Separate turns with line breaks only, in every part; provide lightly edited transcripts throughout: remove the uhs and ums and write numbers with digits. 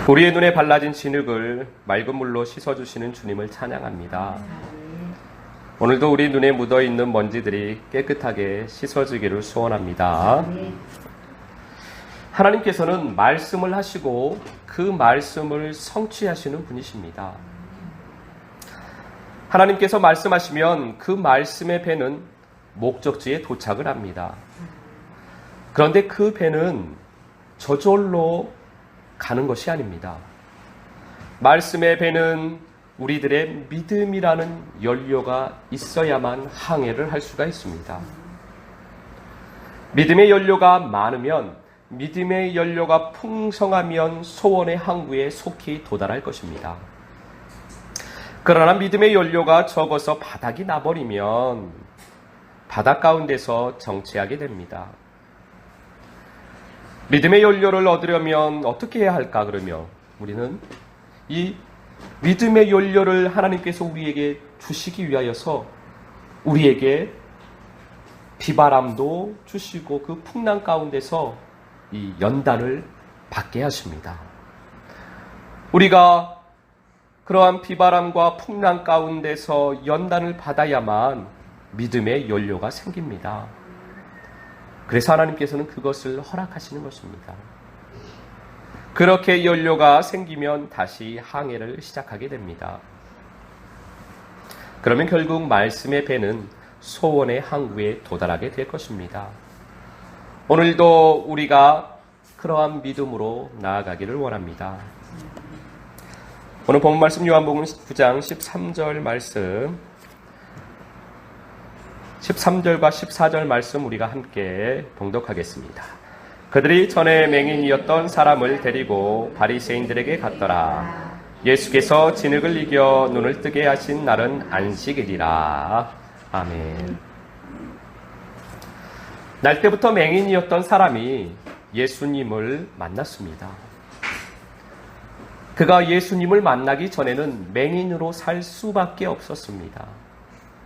우리의 눈에 발라진 진흙을 맑은 물로 씻어주시는 주님을 찬양합니다. 오늘도 우리 눈에 묻어있는 먼지들이 깨끗하게 씻어지기를 소원합니다. 하나님께서는 말씀을 하시고 그 말씀을 성취하시는 분이십니다. 하나님께서 말씀하시면 그 말씀의 배는 목적지에 도착을 합니다. 그런데 그 배는 저절로 가는 것이 아닙니다. 말씀의 배는 우리들의 믿음이라는 연료가 있어야만 항해를 할 수가 있습니다. 믿음의 연료가 많으면, 믿음의 연료가 풍성하면 소원의 항구에 속히 도달할 것입니다. 그러나 믿음의 연료가 적어서 바닥이 나버리면 바닥 가운데서 정체하게 됩니다. 믿음의 연료를 얻으려면 어떻게 해야 할까? 그러면 우리는 이 믿음의 연료를 하나님께서 우리에게 주시기 위하여서 우리에게 비바람도 주시고 그 풍랑 가운데서 이 연단을 받게 하십니다. 우리가 그러한 비바람과 풍랑 가운데서 연단을 받아야만 믿음의 연료가 생깁니다. 그래서 하나님께서는 그것을 허락하시는 것입니다. 그렇게 연료가 생기면 다시 항해를 시작하게 됩니다. 그러면 결국 말씀의 배는 소원의 항구에 도달하게 될 것입니다. 오늘도 우리가 그러한 믿음으로 나아가기를 원합니다. 오늘 본문 말씀 요한복음 9장 13절 말씀, 13절과 14절 말씀 우리가 함께 봉독하겠습니다. 그들이 전에 맹인이었던 사람을 데리고 바리새인들에게 갔더라. 예수께서 진흙을 이겨 눈을 뜨게 하신 날은 안식일이라. 아멘. 날 때부터 맹인이었던 사람이 예수님을 만났습니다. 그가 예수님을 만나기 전에는 맹인으로 살 수밖에 없었습니다.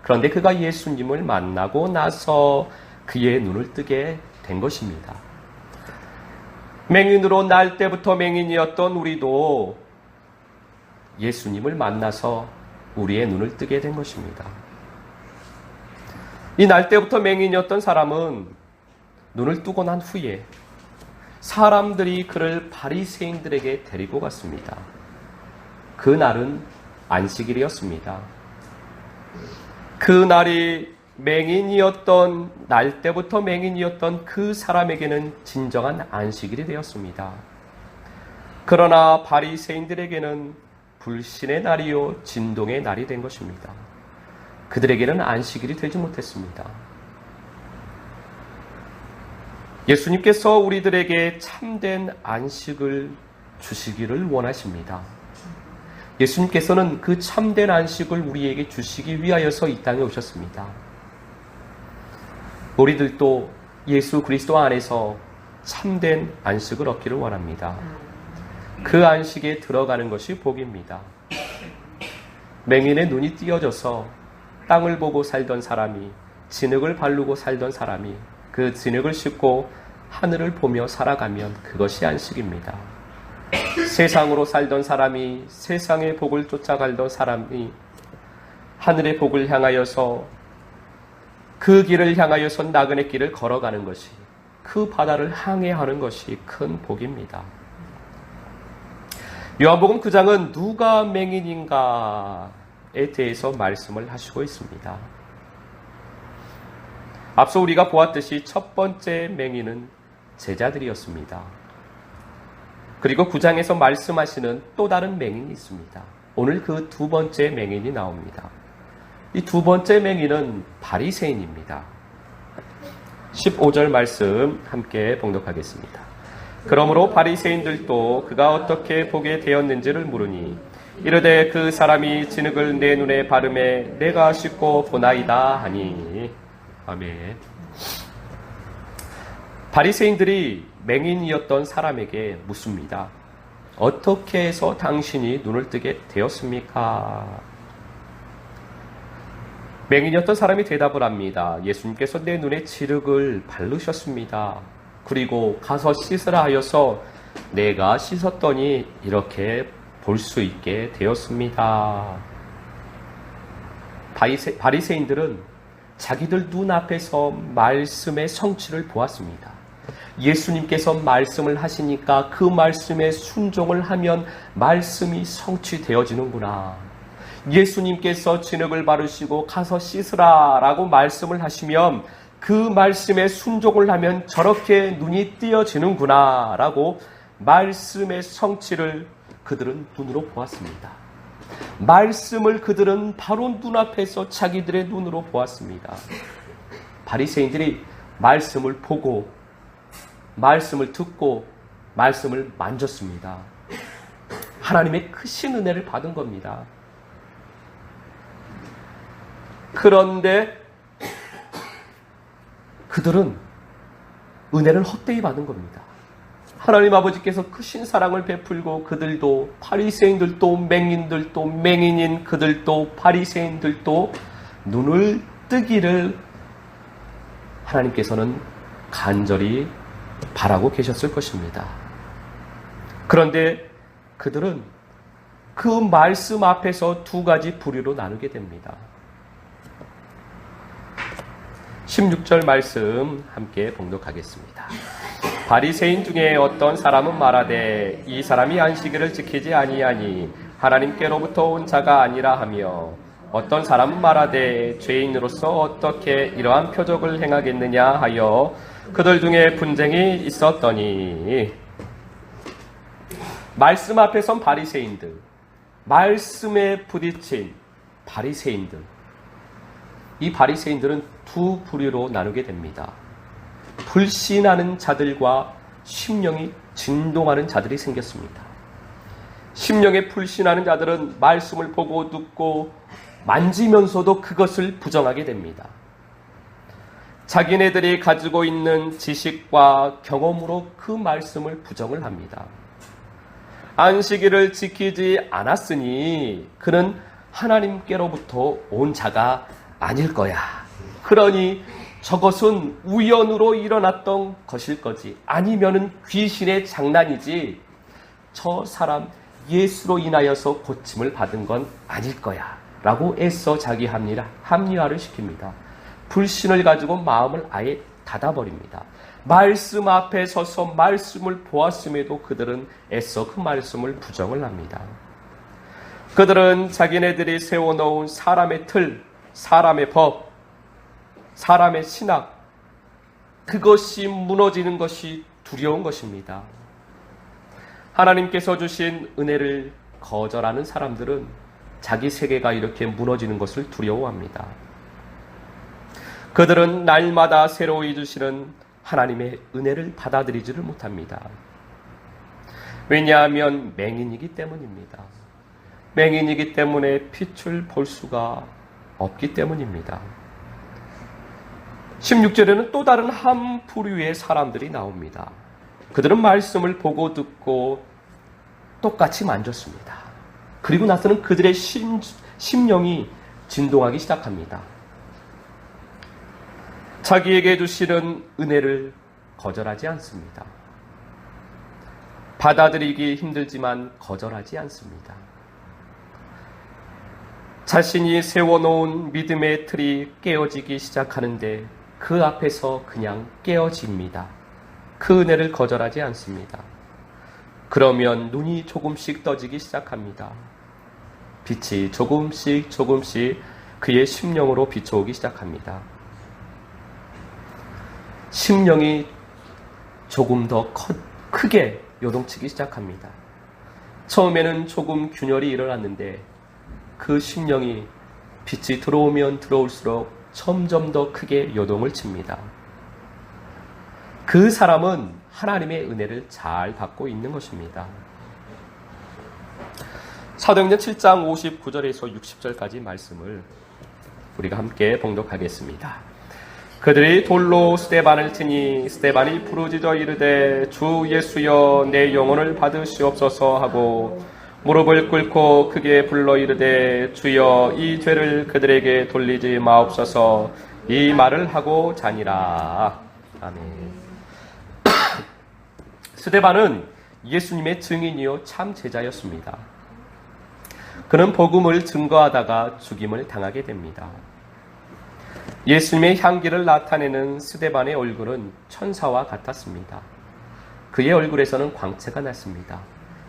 그런데 그가 예수님을 만나고 나서 그의 눈을 뜨게 된 것입니다. 맹인으로 날 때부터 맹인이었던 우리도 예수님을 만나서 우리의 눈을 뜨게 된 것입니다. 이 날 때부터 맹인이었던 사람은 눈을 뜨고 난 후에 사람들이 그를 바리새인들에게 데리고 갔습니다. 그 날은 안식일이었습니다. 그 날이 맹인이었던, 날 때부터 맹인이었던 그 사람에게는 진정한 안식일이 되었습니다. 그러나 바리새인들에게는 불신의 날이요 진동의 날이 된 것입니다. 그들에게는 안식일이 되지 못했습니다. 예수님께서 우리들에게 참된 안식을 주시기를 원하십니다. 예수님께서는 그 참된 안식을 우리에게 주시기 위하여서 이 땅에 오셨습니다. 우리들도 예수 그리스도 안에서 참된 안식을 얻기를 원합니다. 그 안식에 들어가는 것이 복입니다. 맹인의 눈이 띄어져서 땅을 보고 살던 사람이, 진흙을 바르고 살던 사람이 그 진흙을 씻고 하늘을 보며 살아가면 그것이 안식입니다. 세상으로 살던 사람이, 세상의 복을 쫓아가던 사람이 하늘의 복을 향하여서 그 길을 향하여서 나그네 길을 걸어가는 것이, 그 바다를 항해하는 것이 큰 복입니다. 요한복음 9장은 누가 맹인인가에 대해서 말씀을 하시고 있습니다. 앞서 우리가 보았듯이 첫 번째 맹인은 제자들이었습니다. 그리고 9장에서 말씀하시는 또 다른 맹인이 있습니다. 오늘 그 두 번째 맹인이 나옵니다. 이 두 번째 맹인은 바리새인입니다. 15절 말씀 함께 봉독하겠습니다. 그러므로 바리새인들도 그가 어떻게 보게 되었는지를 물으니 이르되 그 사람이 진흙을 내 눈에 바르매 내가 씻고 보나이다 하니. 아멘. 바리새인들이 맹인이었던 사람에게 묻습니다. 어떻게 해서 당신이 눈을 뜨게 되었습니까? 맹인이었던 사람이 대답을 합니다. 예수님께서 내 눈에 진흙을 바르셨습니다. 그리고 가서 씻으라 하여서 내가 씻었더니 이렇게 볼 수 있게 되었습니다. 바리새인들은 자기들 눈앞에서 말씀의 성취를 보았습니다. 예수님께서 말씀을 하시니까 그 말씀에 순종을 하면 말씀이 성취되어지는구나. 예수님께서 진흙을 바르시고 가서 씻으라 라고 말씀을 하시면 그 말씀에 순종을 하면 저렇게 눈이 띄어지는구나 라고 말씀의 성취를 그들은 눈으로 보았습니다. 말씀을 그들은 바로 눈앞에서 자기들의 눈으로 보았습니다. 바리새인들이 말씀을 보고 말씀을 듣고 말씀을 만졌습니다. 하나님의 크신 은혜를 받은 겁니다. 그런데 그들은 은혜를 헛되이 받은 겁니다. 하나님 아버지께서 크신 사랑을 베풀고 그들도 바리새인들도 맹인들도 맹인인 그들도 바리새인들도 눈을 뜨기를 하나님께서는 간절히 바라고 계셨을 것입니다. 그런데 그들은 그 말씀 앞에서 두 가지 부류로 나누게 됩니다. 16절 말씀 함께 봉독하겠습니다. 바리새인 중에 어떤 사람은 말하되 이 사람이 안식일을 지키지 아니하니 하나님께로부터 온 자가 아니라 하며 어떤 사람은 말하되 죄인으로서 어떻게 이러한 표적을 행하겠느냐 하여 그들 중에 분쟁이 있었더니 말씀 앞에 선 바리새인들, 말씀에 부딪힌 바리새인들, 이 바리새인들은 두 부류로 나누게 됩니다. 불신하는 자들과 심령이 진동하는 자들이 생겼습니다. 심령에 불신하는 자들은 말씀을 보고 듣고 만지면서도 그것을 부정하게 됩니다. 자기네들이 가지고 있는 지식과 경험으로 그 말씀을 부정을 합니다. 안식일을 지키지 않았으니 그는 하나님께로부터 온 자가 아닐 거야. 그러니 저것은 우연으로 일어났던 것일 거지. 아니면은 귀신의 장난이지. 저 사람 예수로 인하여서 고침을 받은 건 아닐 거야. 라고 애써 자기 합리화를 시킵니다. 불신을 가지고 마음을 아예 닫아버립니다. 말씀 앞에 서서 말씀을 보았음에도 그들은 애써 그 말씀을 부정을 합니다. 그들은 자기네들이 세워놓은 사람의 틀, 사람의 법, 사람의 신학, 그것이 무너지는 것이 두려운 것입니다. 하나님께서 주신 은혜를 거절하는 사람들은 자기 세계가 이렇게 무너지는 것을 두려워합니다. 그들은 날마다 새로이 주시는 하나님의 은혜를 받아들이지를 못합니다. 왜냐하면 맹인이기 때문입니다. 맹인이기 때문에 빛을 볼 수가 없기 때문입니다. 16절에는 또 다른 한 부류의 사람들이 나옵니다. 그들은 말씀을 보고 듣고 똑같이 만졌습니다. 그리고 나서는 그들의 심령이 진동하기 시작합니다. 자기에게 주시는 은혜를 거절하지 않습니다. 받아들이기 힘들지만 거절하지 않습니다. 자신이 세워놓은 믿음의 틀이 깨어지기 시작하는데 그 앞에서 그냥 깨어집니다. 그 은혜를 거절하지 않습니다. 그러면 눈이 조금씩 떠지기 시작합니다. 빛이 조금씩 그의 심령으로 비춰오기 시작합니다. 심령이 조금 더 크게 요동치기 시작합니다. 처음에는 조금 균열이 일어났는데 그 심령이 빛이 들어오면 들어올수록 점점 더 크게 요동을 칩니다. 그 사람은 하나님의 은혜를 잘 받고 있는 것입니다. 사도행전 7장 59절에서 60절까지 말씀을 우리가 함께 봉독하겠습니다. 그들이 돌로 스데반을 치니 스데반이 부르짖어 이르되 주 예수여 내 영혼을 받으시옵소서 하고 무릎을 꿇고 크게 불러 이르되 주여 이 죄를 그들에게 돌리지 마옵소서 이 말을 하고 자니라. 아멘. 스데반은 예수님의 증인이요 참 제자였습니다. 그는 복음을 증거하다가 죽임을 당하게 됩니다. 예수님의 향기를 나타내는 스데반의 얼굴은 천사와 같았습니다. 그의 얼굴에서는 광채가 났습니다.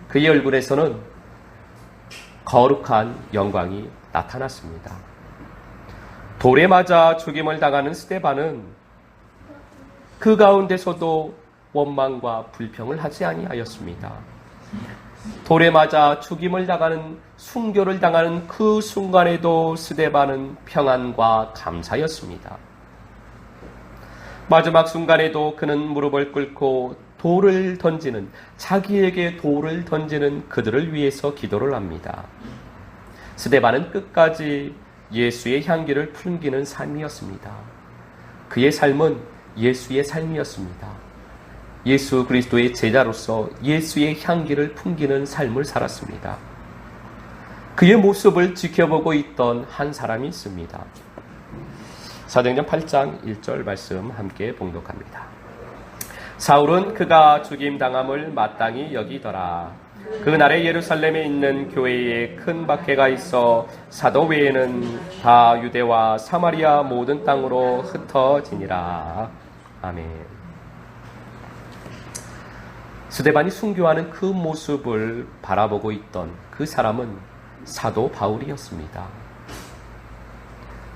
그의 얼굴에서는 거룩한 영광이 나타났습니다. 돌에 맞아 죽임을 당하는 스데반은 그 가운데서도 원망과 불평을 하지 아니하였습니다. 돌에 맞아 죽임을 당하는 순교를 당하는 그 순간에도 스데반은 평안과 감사였습니다. 마지막 순간에도 그는 무릎을 꿇고 돌을 던지는, 자기에게 돌을 던지는 그들을 위해서 기도를 합니다. 스데반은 끝까지 예수의 향기를 풍기는 삶이었습니다. 그의 삶은 예수의 삶이었습니다. 예수 그리스도의 제자로서 예수의 향기를 풍기는 삶을 살았습니다. 그의 모습을 지켜보고 있던 한 사람이 있습니다. 사도행전 8장 1절 말씀 함께 봉독합니다. 사울은 그가 죽임당함을 마땅히 여기더라. 그날에 예루살렘에 있는 교회에 큰 박해가 있어 사도 외에는 다 유대와 사마리아 모든 땅으로 흩어지니라. 아멘. 스데반이 순교하는 그 모습을 바라보고 있던 그 사람은 사도 바울이었습니다.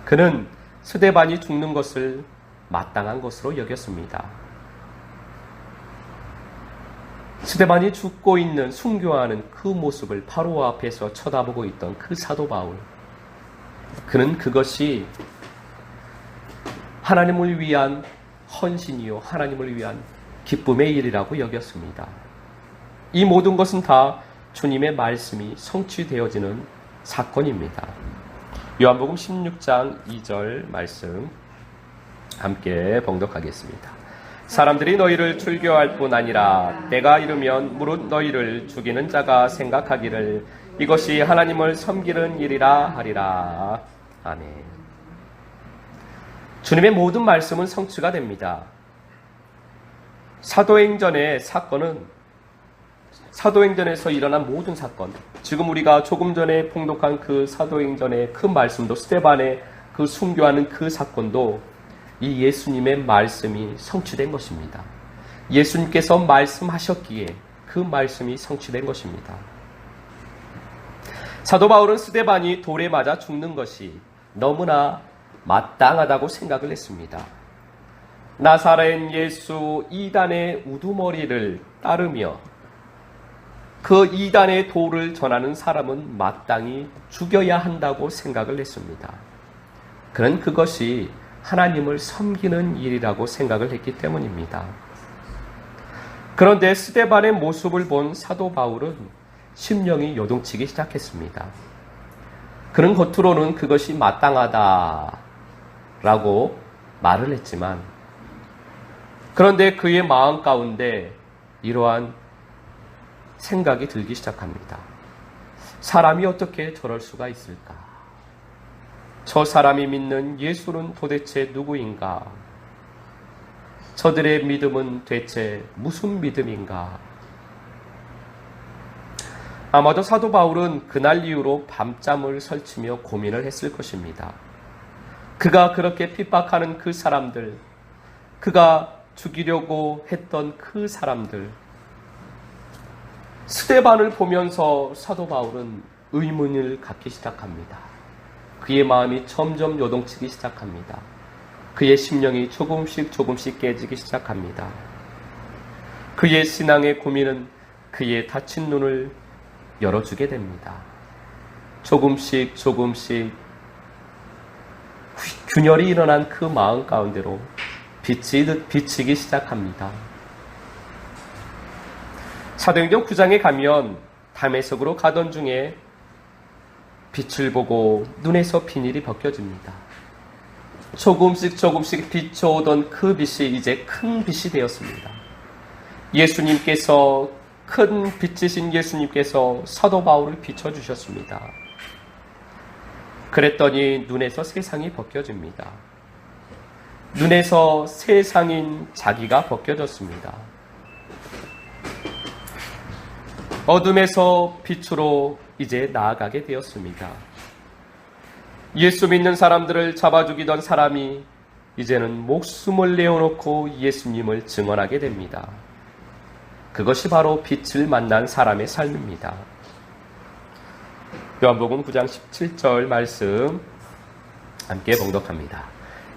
그는 스데반이 죽는 것을 마땅한 것으로 여겼습니다. 스데반이 죽고 있는, 순교하는 그 모습을 바로 앞에서 쳐다보고 있던 그 사도 바울, 그는 그것이 하나님을 위한 헌신이요 하나님을 위한 기쁨의 일이라고 여겼습니다. 이 모든 것은 다 주님의 말씀이 성취되어지는 사건입니다. 요한복음 16장 2절 말씀 함께 봉독하겠습니다. 사람들이 너희를 출교할 뿐 아니라 때가 이르면 무릇 너희를 죽이는 자가 생각하기를 이것이 하나님을 섬기는 일이라 하리라. 아멘. 주님의 모든 말씀은 성취가 됩니다. 사도행전의 사건은, 사도행전에서 일어난 모든 사건, 지금 우리가 조금 전에 봉독한 그 사도행전의 그 말씀도, 스데반의 그 순교하는 그 사건도 이 예수님의 말씀이 성취된 것입니다. 예수님께서 말씀하셨기에 그 말씀이 성취된 것입니다. 사도 바울은 스데반이 돌에 맞아 죽는 것이 너무나 마땅하다고 생각을 했습니다. 나사렛 예수 이단의 우두머리를 따르며 그 이단의 도를 전하는 사람은 마땅히 죽여야 한다고 생각을 했습니다. 그는 그것이 하나님을 섬기는 일이라고 생각을 했기 때문입니다. 그런데 스데반의 모습을 본 사도 바울은 심령이 요동치기 시작했습니다. 그는 겉으로는 그것이 마땅하다라고 말을 했지만, 그런데 그의 마음 가운데 이러한 생각이 들기 시작합니다. 사람이 어떻게 저럴 수가 있을까? 저 사람이 믿는 예수는 도대체 누구인가? 저들의 믿음은 대체 무슨 믿음인가? 아마도 사도 바울은 그날 이후로 밤잠을 설치며 고민을 했을 것입니다. 그가 그렇게 핍박하는 그 사람들, 그가 죽이려고 했던 그 사람들, 스데반을 보면서 사도 바울은 의문을 갖기 시작합니다. 그의 마음이 점점 요동치기 시작합니다. 그의 심령이 조금씩 깨지기 시작합니다. 그의 신앙의 고민은 그의 닫힌 눈을 열어주게 됩니다. 조금씩 균열이 일어난 그 마음 가운데로 빛이 비치기 시작합니다. 사도행전 9장에 가면 다메섹으로 가던 중에 빛을 보고 눈에서 비닐이 벗겨집니다. 조금씩 비춰오던 그 빛이 이제 큰 빛이 되었습니다. 예수님께서, 큰 빛이신 예수님께서 사도 바울을 비춰주셨습니다. 그랬더니 눈에서 세상이 벗겨집니다. 눈에서 세상인 자기가 벗겨졌습니다. 어둠에서 빛으로 이제 나아가게 되었습니다. 예수 믿는 사람들을 잡아 죽이던 사람이 이제는 목숨을 내어놓고 예수님을 증언하게 됩니다. 그것이 바로 빛을 만난 사람의 삶입니다. 요한복음 9장 17절 말씀 함께 봉독합니다.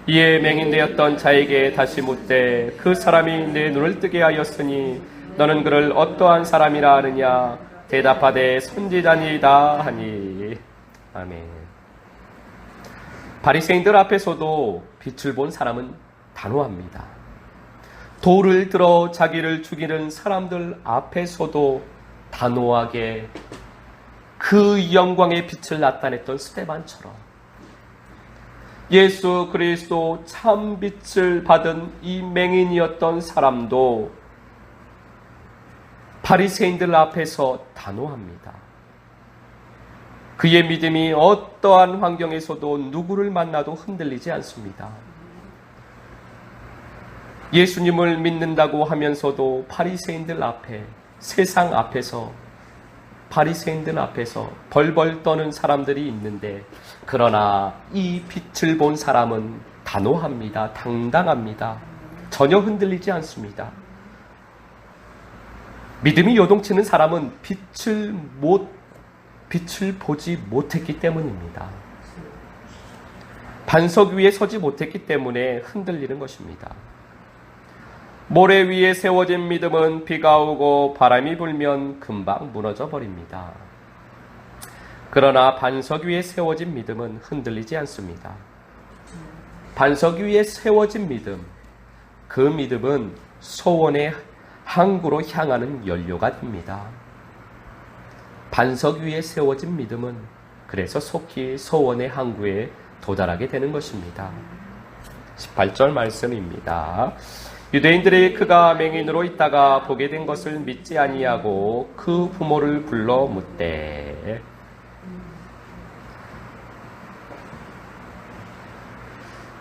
이에 맹인되었던 자에게 다시 묻되 그 사람이 내 눈을 뜨게 하였으니 너는 그를 어떠한 사람이라 하느냐? 대답하되 선지자니이다 하니. 아멘. 바리새인들 앞에서도 빛을 본 사람은 단호합니다. 돌을 들어 자기를 죽이는 사람들 앞에서도 단호하게 그 영광의 빛을 나타냈던 스데반처럼 예수 그리스도 참 빛을 받은 이 맹인이었던 사람도 바리새인들 앞에서 단호합니다. 그의 믿음이 어떠한 환경에서도 누구를 만나도 흔들리지 않습니다. 예수님을 믿는다고 하면서도 바리새인들 앞에, 세상 앞에서, 바리새인들 앞에서 벌벌 떠는 사람들이 있는데, 그러나 이 빛을 본 사람은 단호합니다. 당당합니다. 전혀 흔들리지 않습니다. 믿음이 요동치는 사람은 빛을 보지 못했기 때문입니다. 반석 위에 서지 못했기 때문에 흔들리는 것입니다. 모래 위에 세워진 믿음은 비가 오고 바람이 불면 금방 무너져 버립니다. 그러나 반석 위에 세워진 믿음은 흔들리지 않습니다. 반석 위에 세워진 믿음, 그 믿음은 소원의 항구로 향하는 연료가 됩니다. 반석 위에 세워진 믿음은 그래서 속히 소원의 항구에 도달하게 되는 것입니다. 18절 말씀입니다. 유대인들이 그가 맹인으로 있다가 보게 된 것을 믿지 아니하고 그 부모를 불러 묻되.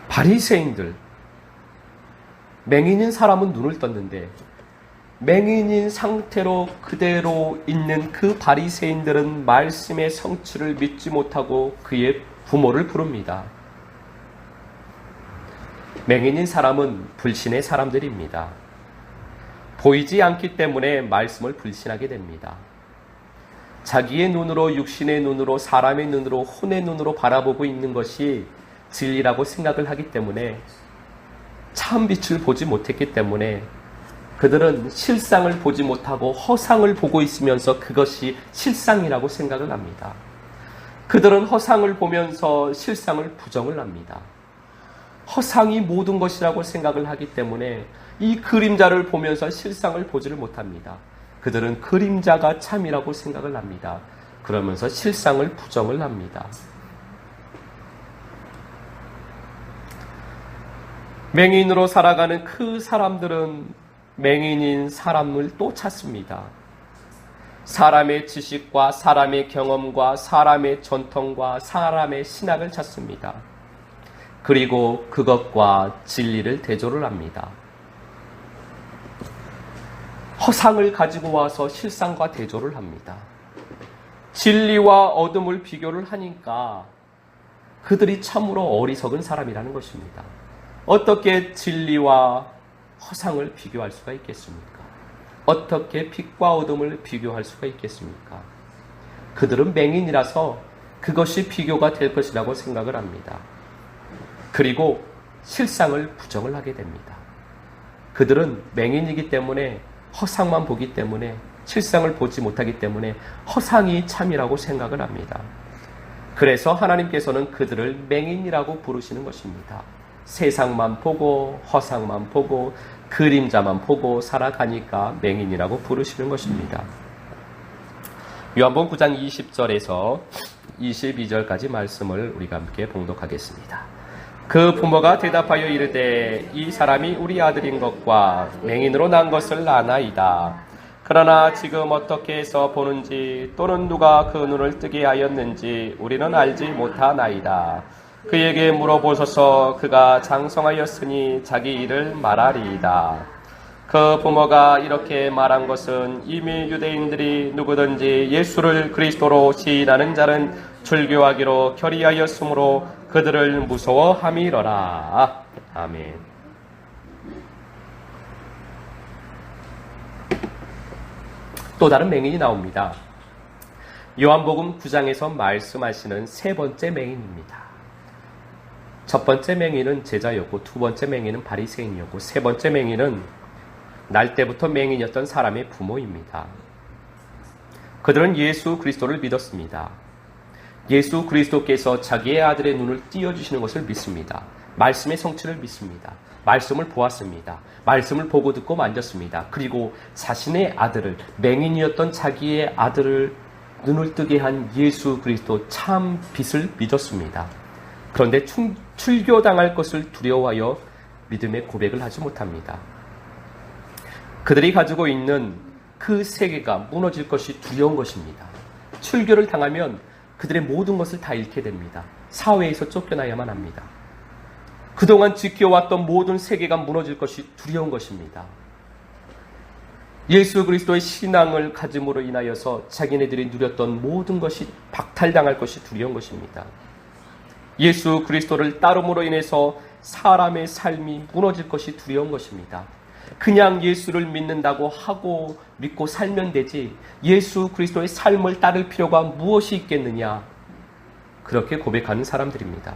바리새인들, 맹인인 사람은 눈을 떴는데 맹인인 상태로 그대로 있는 그 바리새인들은 말씀의 성취를 믿지 못하고 그의 부모를 부릅니다. 맹인인 사람은 불신의 사람들입니다. 보이지 않기 때문에 말씀을 불신하게 됩니다. 자기의 눈으로, 육신의 눈으로, 사람의 눈으로, 혼의 눈으로 바라보고 있는 것이 진리라고 생각을 하기 때문에, 참 빛을 보지 못했기 때문에 그들은 실상을 보지 못하고 허상을 보고 있으면서 그것이 실상이라고 생각을 합니다. 그들은 허상을 보면서 실상을 부정을 합니다. 허상이 모든 것이라고 생각을 하기 때문에 이 그림자를 보면서 실상을 보지를 못합니다. 그들은 그림자가 참이라고 생각을 합니다. 그러면서 실상을 부정을 합니다. 맹인으로 살아가는 그 사람들은 맹인인 사람을 또 찾습니다. 사람의 지식과 사람의 경험과 사람의 전통과 사람의 신학을 찾습니다. 그리고 그것과 진리를 대조를 합니다. 허상을 가지고 와서 실상과 대조를 합니다. 진리와 어둠을 비교를 하니까 그들이 참으로 어리석은 사람이라는 것입니다. 어떻게 진리와 허상을 비교할 수가 있겠습니까? 어떻게 빛과 어둠을 비교할 수가 있겠습니까? 그들은 맹인이라서 그것이 비교가 될 것이라고 생각을 합니다. 그리고 실상을 부정을 하게 됩니다. 그들은 맹인이기 때문에 허상만 보기 때문에 실상을 보지 못하기 때문에 허상이 참이라고 생각을 합니다. 그래서 하나님께서는 그들을 맹인이라고 부르시는 것입니다. 세상만 보고 허상만 보고 그림자만 보고 살아가니까 맹인이라고 부르시는 것입니다. 요한복음 9장 20절에서 22절까지 말씀을 우리가 함께 봉독하겠습니다. 그 부모가 대답하여 이르되 이 사람이 우리 아들인 것과 맹인으로 난 것을 아나이다. 그러나 지금 어떻게 해서 보는지 또는 누가 그 눈을 뜨게 하였는지 우리는 알지 못하나이다. 그에게 물어보소서. 그가 장성하였으니 자기 일을 말하리이다. 그 부모가 이렇게 말한 것은 이미 유대인들이 누구든지 예수를 그리스도로 시인하는 자는 출교하기로 결의하였으므로 그들을 무서워함이러라. 아멘. 또 다른 맹인이 나옵니다. 요한복음 9장에서 말씀하시는 세 번째 맹인입니다. 첫 번째 맹인은 제자였고, 두 번째 맹인은 바리새인이었고, 세 번째 맹인은 날 때부터 맹인이었던 사람의 부모입니다. 그들은 예수 그리스도를 믿었습니다. 예수 그리스도께서 자기의 아들의 눈을 띄워주시는 것을 믿습니다. 말씀의 성취를 믿습니다. 말씀을 보았습니다. 말씀을 보고 듣고 만졌습니다. 그리고 자신의 아들을, 맹인이었던 자기의 아들을 눈을 뜨게 한 예수 그리스도 참 빛을 믿었습니다. 그런데 출교당할 것을 두려워하여 믿음의 고백을 하지 못합니다. 그들이 가지고 있는 그 세계가 무너질 것이 두려운 것입니다. 출교를 당하면 그들의 모든 것을 다 잃게 됩니다. 사회에서 쫓겨나야만 합니다. 그동안 지켜왔던 모든 세계가 무너질 것이 두려운 것입니다. 예수 그리스도의 신앙을 가짐으로 인하여서 자기네들이 누렸던 모든 것이 박탈당할 것이 두려운 것입니다. 예수 그리스도를 따름으로 인해서 사람의 삶이 무너질 것이 두려운 것입니다. 그냥 예수를 믿는다고 하고 믿고 살면 되지 예수 그리스도의 삶을 따를 필요가 무엇이 있겠느냐, 그렇게 고백하는 사람들입니다.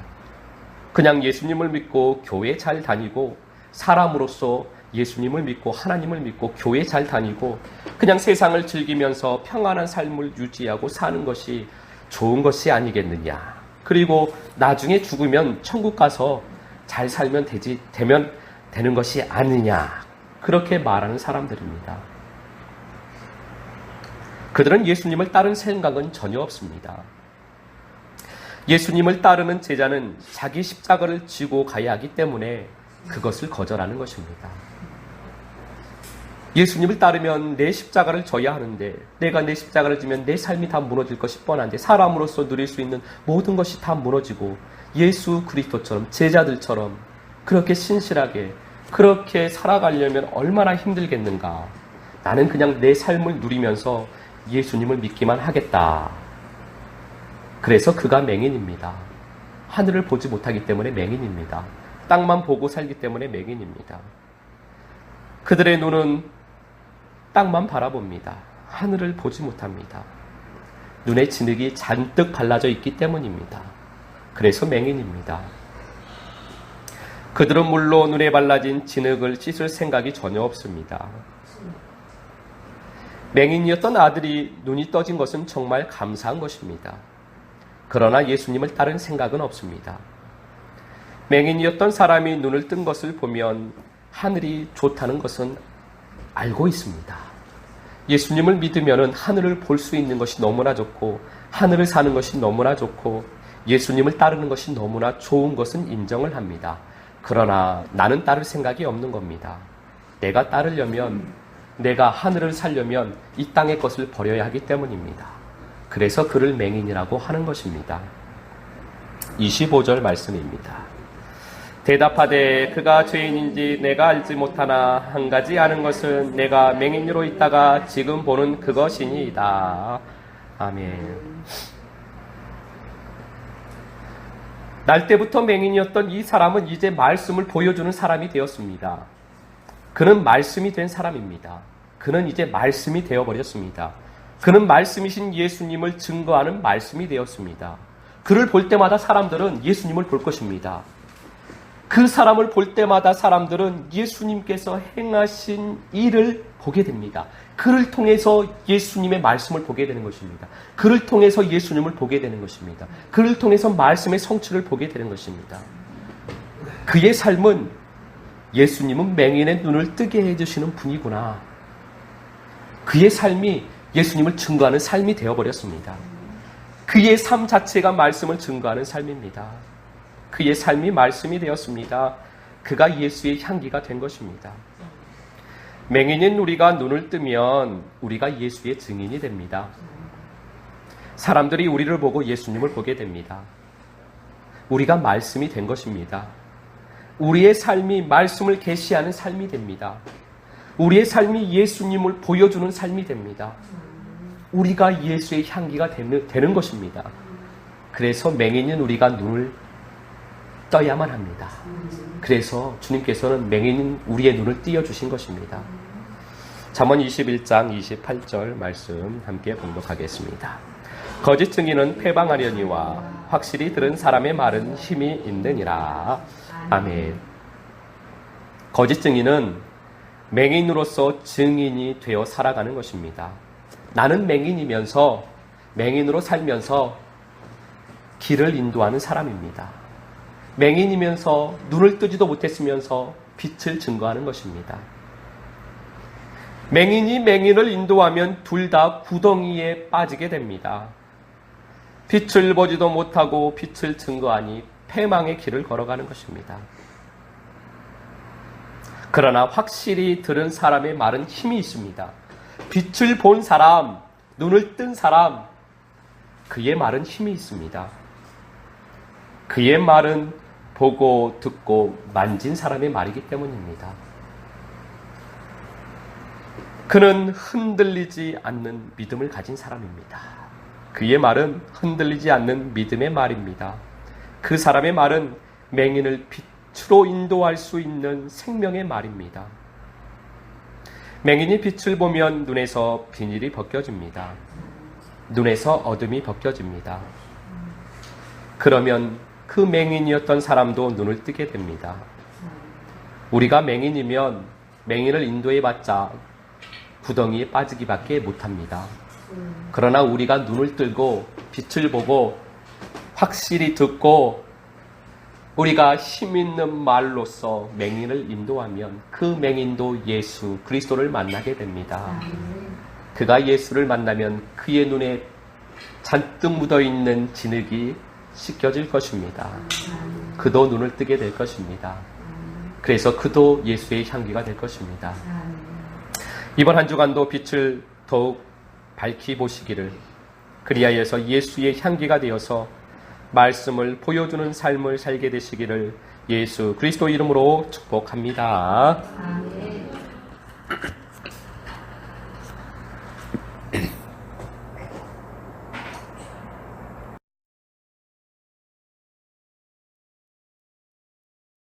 그냥 예수님을 믿고 교회 잘 다니고 사람으로서 예수님을 믿고 하나님을 믿고 교회 잘 다니고 그냥 세상을 즐기면서 평안한 삶을 유지하고 사는 것이 좋은 것이 아니겠느냐, 그리고 나중에 죽으면 천국 가서 잘 살면 되는 것이 아니냐, 그렇게 말하는 사람들입니다. 그들은 예수님을 따른 생각은 전혀 없습니다. 예수님을 따르는 제자는 자기 십자가를 지고 가야 하기 때문에 그것을 거절하는 것입니다. 예수님을 따르면 내 십자가를 져야 하는데, 내가 내 십자가를 지면 내 삶이 다 무너질 것이 뻔한데, 사람으로서 누릴 수 있는 모든 것이 다 무너지고 예수 그리스도처럼 제자들처럼 그렇게 신실하게 그렇게 살아가려면 얼마나 힘들겠는가. 나는 그냥 내 삶을 누리면서 예수님을 믿기만 하겠다. 그래서 그가 맹인입니다. 하늘을 보지 못하기 때문에 맹인입니다. 땅만 보고 살기 때문에 맹인입니다. 그들의 눈은 땅만 바라봅니다. 하늘을 보지 못합니다. 눈에 진흙이 잔뜩 발라져 있기 때문입니다. 그래서 맹인입니다. 그들은 물로 눈에 발라진 진흙을 씻을 생각이 전혀 없습니다. 맹인이었던 아들이 눈이 떠진 것은 정말 감사한 것입니다. 그러나 예수님을 따른 생각은 없습니다. 맹인이었던 사람이 눈을 뜬 것을 보면 하늘이 좋다는 것은 알고 있습니다. 예수님을 믿으면 하늘을 볼 수 있는 것이 너무나 좋고, 하늘을 사는 것이 너무나 좋고, 예수님을 따르는 것이 너무나 좋은 것은 인정을 합니다. 그러나 나는 따를 생각이 없는 겁니다. 내가 따르려면, 내가 하늘을 살려면 이 땅의 것을 버려야 하기 때문입니다. 그래서 그를 맹인이라고 하는 것입니다. 25절 말씀입니다. 대답하되 그가 죄인인지 내가 알지 못하나 한 가지 아는 것은 내가 맹인으로 있다가 지금 보는 그것이니이다. 아멘. 날 때부터 맹인이었던 이 사람은 이제 말씀을 보여주는 사람이 되었습니다. 그는 말씀이 된 사람입니다. 그는 이제 말씀이 되어버렸습니다. 그는 말씀이신 예수님을 증거하는 말씀이 되었습니다. 그를 볼 때마다 사람들은 예수님을 볼 것입니다. 그 사람을 볼 때마다 사람들은 예수님께서 행하신 일을 보게 됩니다. 그를 통해서 예수님의 말씀을 보게 되는 것입니다. 그를 통해서 예수님을 보게 되는 것입니다. 그를 통해서 말씀의 성취를 보게 되는 것입니다. 그의 삶은 예수님은 맹인의 눈을 뜨게 해주시는 분이구나. 그의 삶이 예수님을 증거하는 삶이 되어버렸습니다. 그의 삶 자체가 말씀을 증거하는 삶입니다. 그의 삶이 말씀이 되었습니다. 그가 예수의 향기가 된 것입니다. 맹인인 우리가 눈을 뜨면 우리가 예수의 증인이 됩니다. 사람들이 우리를 보고 예수님을 보게 됩니다. 우리가 말씀이 된 것입니다. 우리의 삶이 말씀을 계시하는 삶이 됩니다. 우리의 삶이 예수님을 보여주는 삶이 됩니다. 우리가 예수의 향기가 되는 것입니다. 그래서 맹인인 우리가 눈을 떠야만 합니다. 그래서 주님께서는 맹인인 우리의 눈을 띄어주신 것입니다. 잠언 21장 28절 말씀 함께 봉독하겠습니다. 거짓 증인은 패방하려니와 확실히 들은 사람의 말은 힘이 있느니라. 아멘. 거짓 증인은 맹인으로서 증인이 되어 살아가는 것입니다. 나는 맹인이면서 맹인으로 살면서 길을 인도하는 사람입니다. 맹인이면서 눈을 뜨지도 못했으면서 빛을 증거하는 것입니다. 맹인이 맹인을 인도하면 둘 다 구덩이에 빠지게 됩니다. 빛을 보지도 못하고 빛을 증거하니 패망의 길을 걸어가는 것입니다. 그러나 확실히 들은 사람의 말은 힘이 있습니다. 빛을 본 사람, 눈을 뜬 사람, 그의 말은 힘이 있습니다. 그의 말은 보고 듣고 만진 사람의 말이기 때문입니다. 그는 흔들리지 않는 믿음을 가진 사람입니다. 그의 말은 흔들리지 않는 믿음의 말입니다. 그 사람의 말은 맹인을 빛으로 인도할 수 있는 생명의 말입니다. 맹인이 빛을 보면 눈에서 비닐이 벗겨집니다. 눈에서 어둠이 벗겨집니다. 그러면 그 맹인이었던 사람도 눈을 뜨게 됩니다. 우리가 맹인이면 맹인을 인도해봤자 구덩이에 빠지기밖에 못합니다. 그러나 우리가 눈을 뜨고 빛을 보고 확실히 듣고 우리가 힘 있는 말로써 맹인을 인도하면 그 맹인도 예수 그리스도를 만나게 됩니다. 그가 예수를 만나면 그의 눈에 잔뜩 묻어있는 진흙이 씻겨질 것입니다. 그도 눈을 뜨게 될 것입니다. 그래서 그도 예수의 향기가 될 것입니다. 이번 한 주간도 빛을 더욱 밝히 보시기를, 그리하여서 예수의 향기가 되어서 말씀을 보여주는 삶을 살게 되시기를 예수 그리스도 이름으로 축복합니다. 아멘.